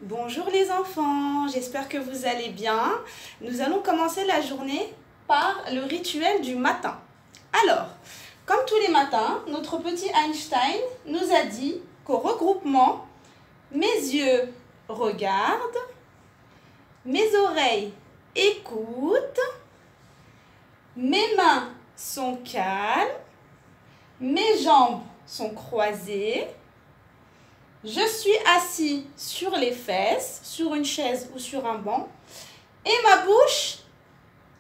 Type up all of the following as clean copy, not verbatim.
Bonjour les enfants, j'espère que vous allez bien. Nous allons commencer la journée par le rituel du matin. Alors, comme tous les matins, notre petit Einstein nous a dit qu'au regroupement, mes yeux regardent, mes oreilles écoutent, mes mains sont calmes, mes jambes sont croisées, je suis assis sur les fesses, sur une chaise ou sur un banc, et ma bouche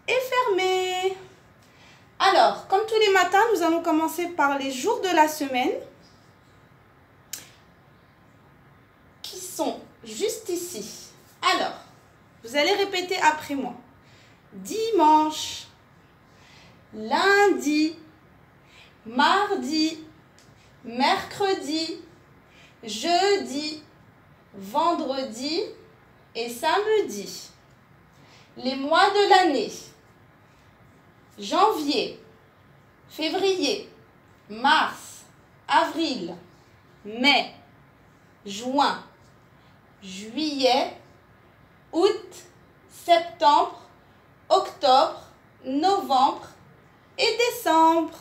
est fermée. Alors, comme tous les matins, nous allons commencer par les jours de la semaine, qui sont juste ici. Alors, vous allez répéter après moi. Dimanche, lundi, mardi, mercredi, jeudi, vendredi et samedi. Les mois de l'année: janvier, février, mars, avril, mai, juin, juillet, août, septembre, octobre, novembre et décembre.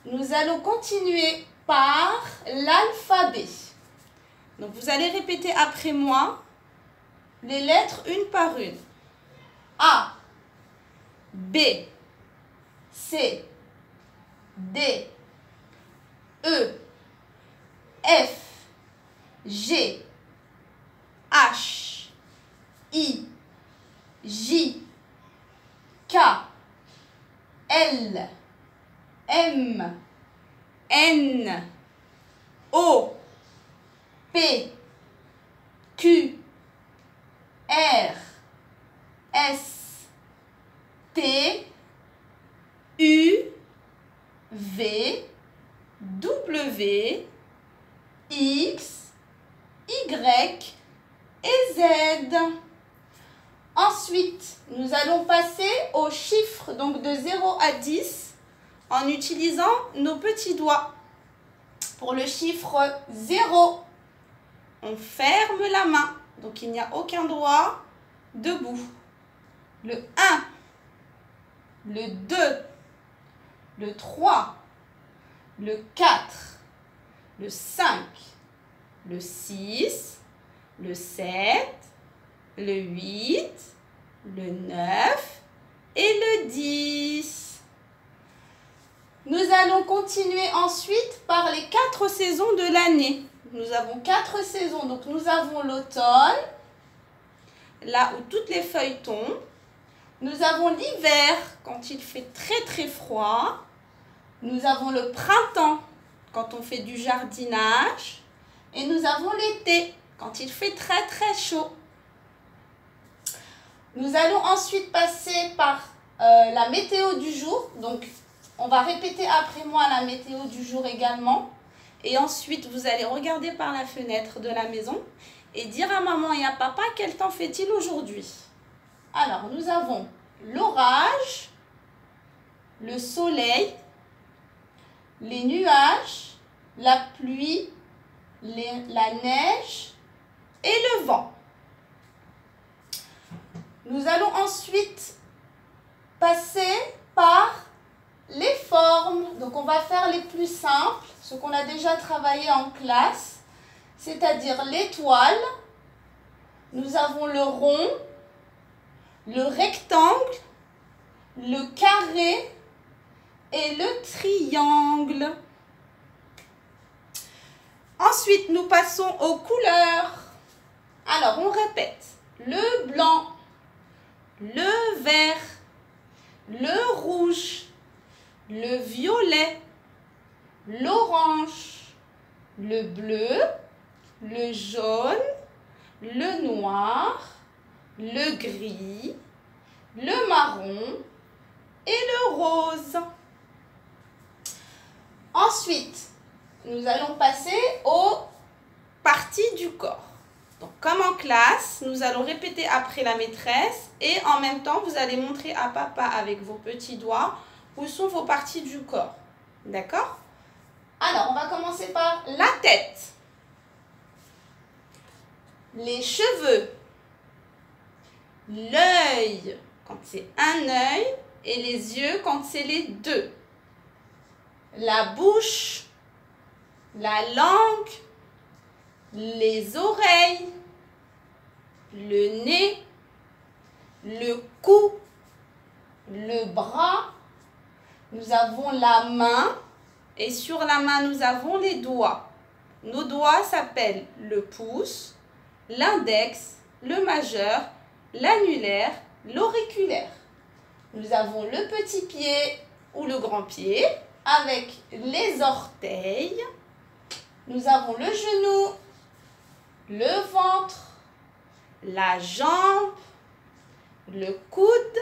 Nous allons continuer par l'alphabet. Donc vous allez répéter après moi les lettres une par une. A, B, C, D, E, F, G, H, I, J, K, L, M, N, O, P, Q, R, S, T, U, V, W, X, Y et Z. Ensuite, nous allons passer aux chiffres donc de 0 à 10 en utilisant nos petits doigts. Pour le chiffre 0, on ferme la main, donc il n'y a aucun doigt debout. Le 1, le 2, le 3, le 4, le 5, le 6, le 7, le 8, le 9 et le 10. Nous allons continuer ensuite par les 4 saisons de l'année. Nous avons 4 saisons. Donc nous avons l'automne, là où toutes les feuilles tombent. Nous avons l'hiver, quand il fait très très froid. Nous avons le printemps, quand on fait du jardinage. Et nous avons l'été, quand il fait très très chaud. Nous allons ensuite passer par la météo du jour. Donc, on va répéter après moi la météo du jour également. Et ensuite, vous allez regarder par la fenêtre de la maison et dire à maman et à papa quel temps fait-il aujourd'hui. Alors, nous avons l'orage, le soleil, les nuages, la pluie, la neige et le vent. Nous allons ensuite passer par les formes. Donc on va faire les plus simples, ce qu'on a déjà travaillé en classe, c'est-à-dire l'étoile. Nous avons le rond, le rectangle, le carré et le triangle. Ensuite, nous passons aux couleurs. Alors, on répète. Le blanc, le vert, le rouge, le violet, l'orange, le bleu, le jaune, le noir, le gris, le marron et le rose. Ensuite, nous allons passer aux parties du corps. Donc, comme en classe, nous allons répéter après la maîtresse et en même temps, vous allez montrer à papa avec vos petits doigts où sont vos parties du corps. D'accord? Alors, on va commencer par la tête. les cheveux, l'œil quand c'est un œil et les yeux quand c'est les deux, la bouche, la langue, les oreilles, le nez, le cou, le bras, nous avons la main et sur la main nous avons les doigts. Nos doigts s'appellent le pouce, l'index, le majeur, l'annulaire, l'auriculaire. Nous avons le petit pied ou le grand pied avec les orteils. Nous avons le genou, le ventre, la jambe, le coude,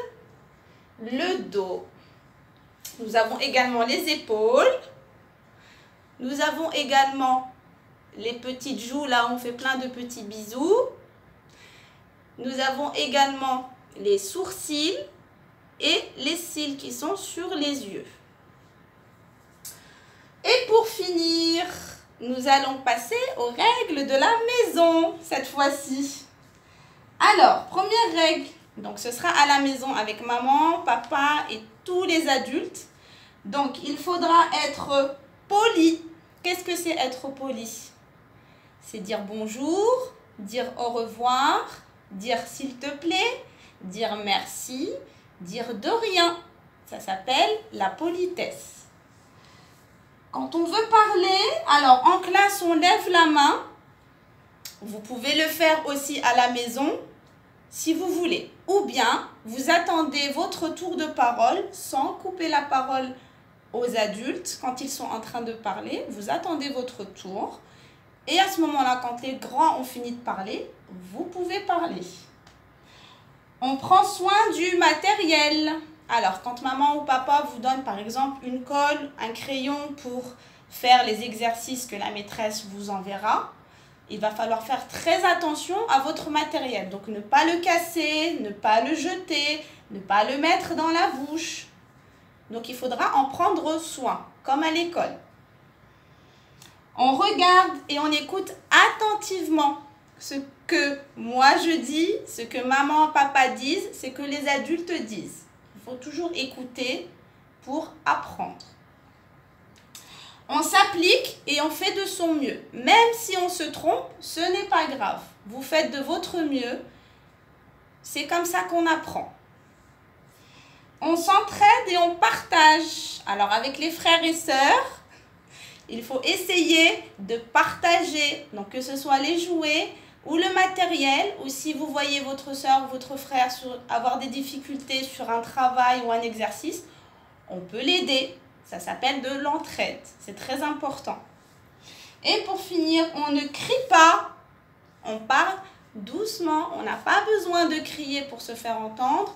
le dos. Nous avons également les épaules. Nous avons également les petites joues, là on fait plein de petits bisous. Nous avons également les sourcils et les cils qui sont sur les yeux. Et pour finir, nous allons passer aux règles de la maison cette fois-ci. Alors, première règle, donc ce sera à la maison avec maman, papa et tous les adultes. Donc, il faudra être poli. Qu'est-ce que c'est être poli? C'est dire bonjour, dire au revoir, dire s'il te plaît, dire merci, dire de rien. Ça s'appelle la politesse. Quand on veut parler, alors en classe, on lève la main. Vous pouvez le faire aussi à la maison si vous voulez. Ou bien, vous attendez votre tour de parole sans couper la parole aux adultes quand ils sont en train de parler. Vous attendez votre tour. Et à ce moment-là, quand les grands ont fini de parler, vous pouvez parler. On prend soin du matériel. Alors, quand maman ou papa vous donne par exemple une colle, un crayon pour faire les exercices que la maîtresse vous enverra, il va falloir faire très attention à votre matériel. Donc, ne pas le casser, ne pas le jeter, ne pas le mettre dans la bouche. Donc, il faudra en prendre soin, comme à l'école. On regarde et on écoute attentivement ce que moi je dis, ce que maman et papa disent, ce que les adultes disent. Il faut toujours écouter pour apprendre. On s'applique et on fait de son mieux. Même si on se trompe, ce n'est pas grave. Vous faites de votre mieux. C'est comme ça qu'on apprend. On s'entraide et on partage. Alors avec les frères et sœurs, il faut essayer de partager, donc que ce soit les jouets ou le matériel, ou si vous voyez votre soeur ou votre frère avoir des difficultés sur un travail ou un exercice, on peut l'aider. Ça s'appelle de l'entraide, c'est très important. Et pour finir, on ne crie pas, on parle doucement, on n'a pas besoin de crier pour se faire entendre,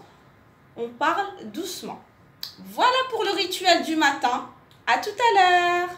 on parle doucement. Voilà pour le rituel du matin, à tout à l'heure.